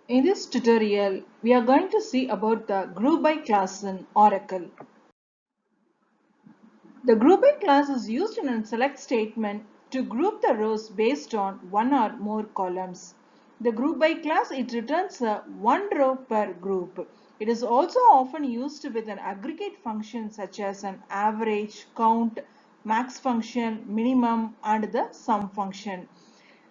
In this tutorial, we are going to see about the group by class in Oracle. The group by class is used in a select statement to group the rows based on one or more columns. The group by class, it returns one row per group. It is also often used with an aggregate function such as an average, count, max function, minimum, and the sum function.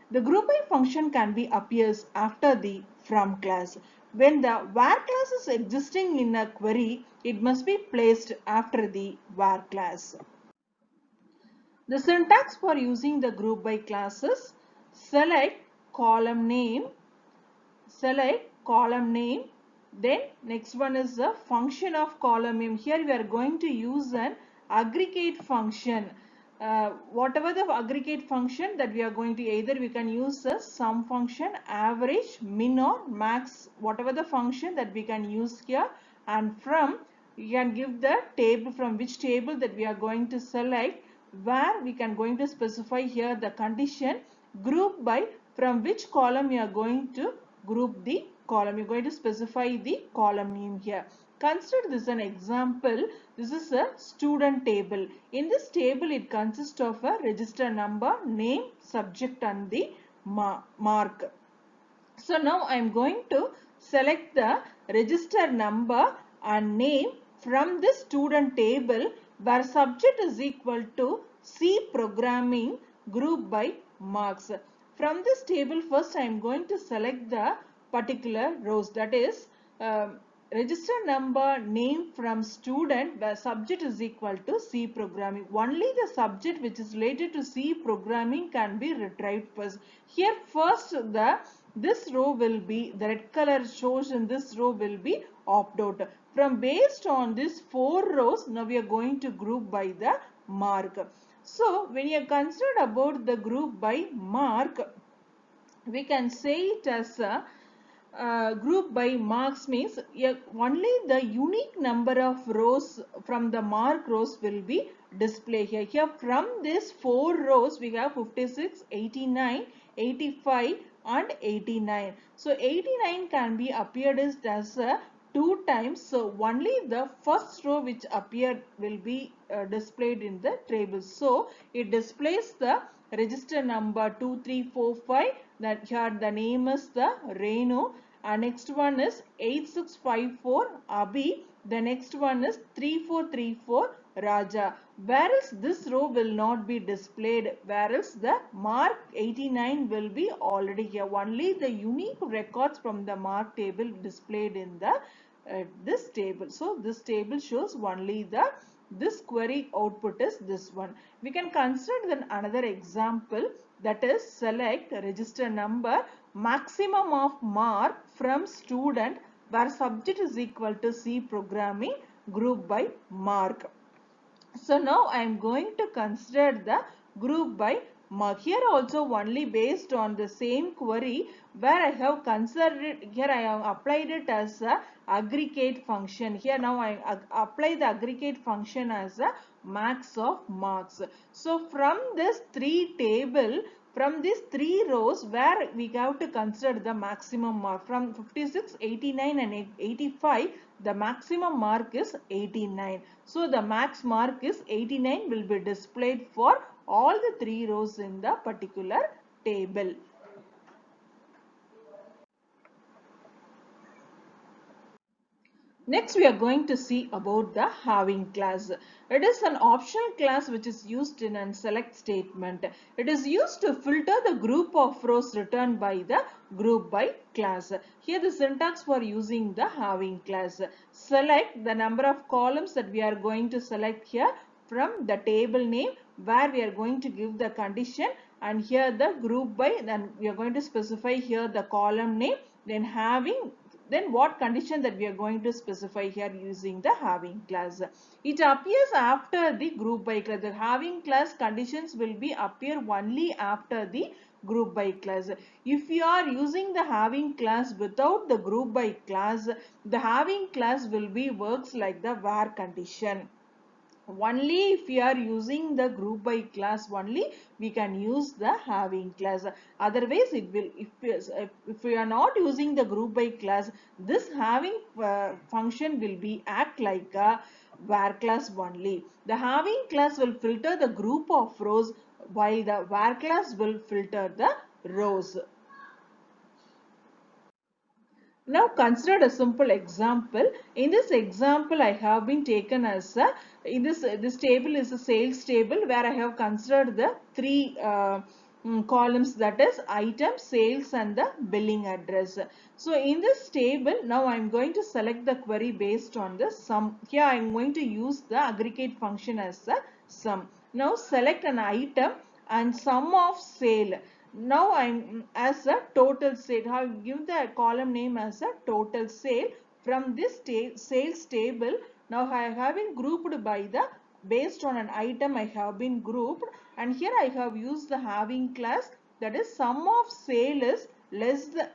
The group by function can be appears after the from class. When the where class is existing in a query, it must be placed after the where class. The syntax for using the group by classes: select column name, then next one is the function of column name. Here we are going to use an aggregate function. Whatever the aggregate function that we are going to, either we can use the sum function, average, min or max, whatever the function that we can use here, and from we can give the table, from which table that we are going to select, where we can going to specify here the condition, group by, from which column you are going to group the column. You're going to specify the column name here. Consider this an example. This is a student table. In this table, it consists of a register number, name, subject, and the mark. So now I am going to select the register number and name from this student table, where subject is equal to C programming group by marks. From this table, first I am going to select the particular rows, that is register number, name from student, where subject is equal to C programming. Only the subject which is related to C programming can be retrieved first. Here first this row will be, the red color shows in this row will be opt out. From based on these four rows, now we are going to group by the mark. So when you are concerned about the group by mark, we can say it as a group by marks means only the unique number of rows from the mark rows will be displayed here. Here from this four rows we have 56, 89, 85 and 89. So 89 can be appeared as a two times. So only the first row which appeared will be displayed in the table. So it displays the register number 2345. That here the name is the Renu. Next one is 8654 Abhi. The next one is 3434 Raja. Whereas this row will not be displayed, whereas the mark 89 will be already here. Only the unique records from the mark table displayed in the this table. So this table shows only the, this query output is this one. We can consider then another example, that is select register number, maximum of mark from student, where subject is equal to C programming group by mark. So now I am going to consider the group by mark. Here also only based on the same query, where I have considered it, here I have applied it as a aggregate function. Here now I apply the aggregate function as a max of marks. So from this from these three rows, where we have to consider the maximum mark, from 56, 89 and 85, the maximum mark is 89. So the max mark is 89 will be displayed for all the three rows in the particular table. Next we are going to see about the having class. It is an optional class which is used in a select statement. It is used to filter the group of rows returned by the group by class. Here the syntax for using the having class. Select the number of columns that we are going to select here from the table name, where we are going to give the condition, and here the group by, then we are going to specify here the column name, then having, then what condition that we are going to specify here using the having class. It appears after the group by class. The having class conditions will be appear only after the group by class. If you are using the having class without the group by class, the having class will be works like the where condition. Only if we are using the group by class only we can use the having class. Otherwise it will, if we are not using the group by class, this having function will be act like a where class only. The having class will filter the group of rows while the where class will filter the rows. Now consider a simple example. In this example, I have been taken as a, in this table is a sales table where I have considered the three columns, that is item, sales and the billing address. So in this table, now I am going to select the query based on the sum. Here I am going to use the aggregate function as a sum. Now select an item and sum of sale. Now I'm as a total sale. I have given the column name as a total sale. From this sales table, now I have been grouped by the, based on an item I have been grouped, and here I have used the having class, that is sum of sale is less than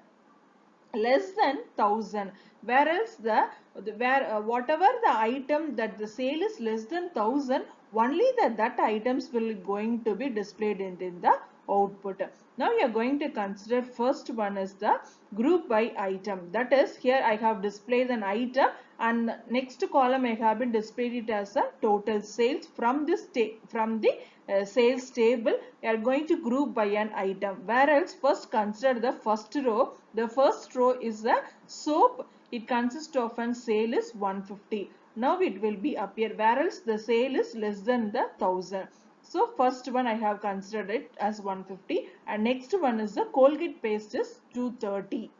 1000, whereas whatever the item that the sale is less than 1000, only that items will going to be displayed in the output. Now we are going to consider first one is the group by item, that is here I have displayed an item and next column I have been displayed it as a total sales. From this from the sales table we are going to group by an item, whereas first consider the first row. The first row is a soap. It consists of an sale is 150. Now it will be appear, whereas the sale is less than the 1000. So first one I have considered it as 150 and next one is the Colgate paste is 230.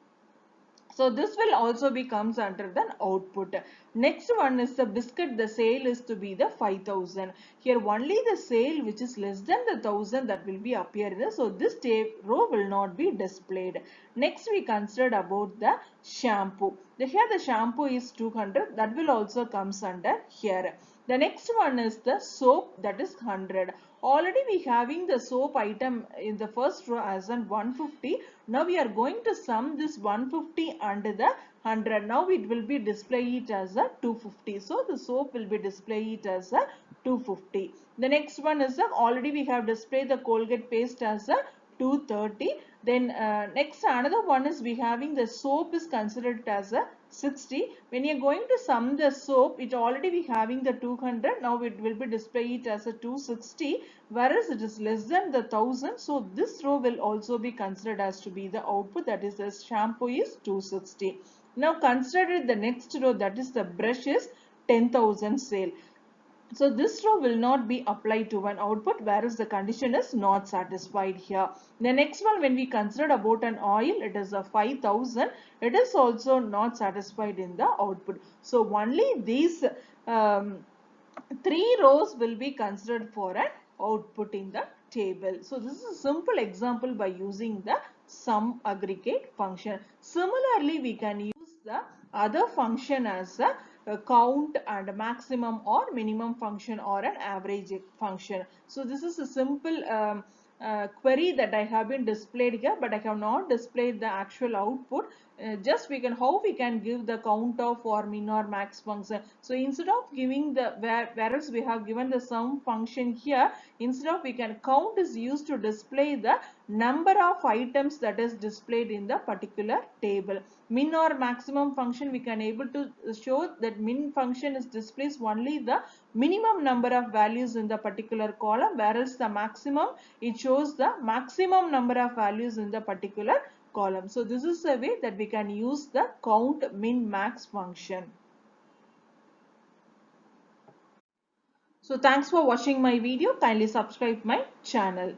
So this will also be comes under the output. Next one is the biscuit. The sale is to be the 5000. Here only the sale which is less than the 1000 that will be appearing. So this row will not be displayed. Next we considered about the shampoo. Here the shampoo is 200. That will also comes under here. The next one is the soap, that is 100. Already we having the soap item in the first row as an 150. Now we are going to sum this 150 under the 100. Now it will be display it as a 250. So the soap will be display it as a 250. The next one is already we have displayed the Colgate paste as a 230. Then next another one is we having the soap is considered as a 60. When you are going to sum the soap, it already be having the 200. Now it will be display it as a 260, whereas it is less than the 1000. So this row will also be considered as to be the output, that is the shampoo is 260. Now consider the next row, that is the brush is 10,000 sale. So this row will not be applied to one output, whereas the condition is not satisfied here. The next one, when we consider about an oil, it is a 5000. It is also not satisfied in the output. So only these three rows will be considered for an output in the table. So this is a simple example by using the sum aggregate function. Similarly, we can use the other function as a count and maximum or minimum function or an average function. So this is a simple query that I have been displayed here, but I have not displayed the actual output. Just we can, how we can give the count of or min or max function. So instead of giving the whereas we have given the sum function here, instead of we can count is used to display the number of items that is displayed in the particular table. Min or maximum function we can able to show that min function is displays only the minimum number of values in the particular column, whereas the maximum it shows the maximum number of values in the particular column. So this is a way that we can use the count min max function. So thanks for watching my video. Kindly subscribe my channel.